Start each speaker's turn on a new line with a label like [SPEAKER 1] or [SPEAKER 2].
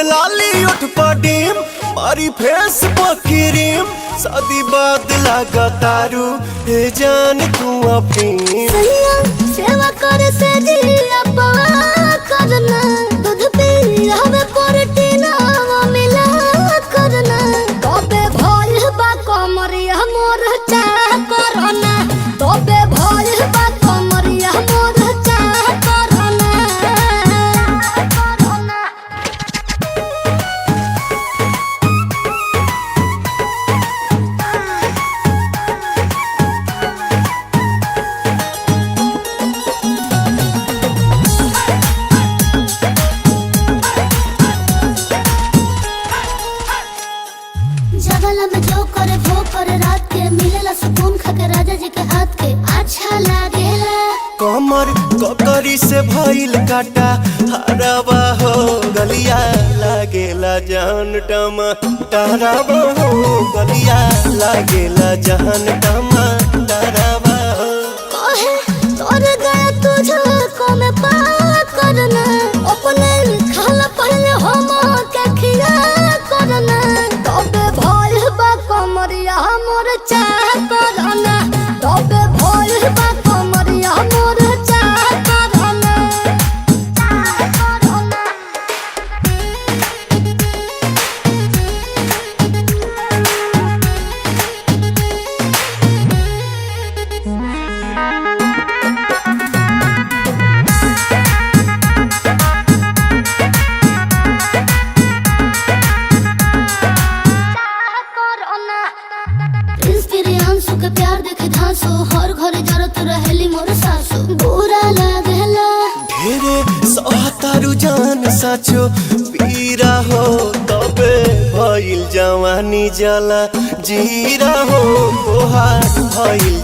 [SPEAKER 1] लाली उठ पडीम मारी फेस पकिरीम शादी बाद लगा तारू हे जान तू अपनी
[SPEAKER 2] सेवा करे से दिया पवा करना दूध पी हमें प्रोटीन मिला करना तबे भइल बा कमरिया मोर चाह करना तबे भइल बा कमरिया मोर चाह करना जगला में जो करे वो करे रात के मिलेला सुकून खाके राजा जी के हाथ के अच्छा लागेला
[SPEAKER 1] कमर ककरी से भइल काटा हरावा हो गलिया लागेला जान टमा तारावा हो गलिया लागेला जान टमा तारावा हो
[SPEAKER 2] कहे तोर गया तुझे को में पा करना अपने खाला पहले हम के खिया करना तबे भइल बा कमरिया मोर चाह करना तबे भइल बा कमरिया मोर चाह करना के प्यार देखे धांसो हर घरे जरत रहेली मोर सासो बुरा लागेला
[SPEAKER 1] ढेरे सहतारू जान साचो पीरा हो तबे भइल जवानी जला जीरा हो तोहार भइल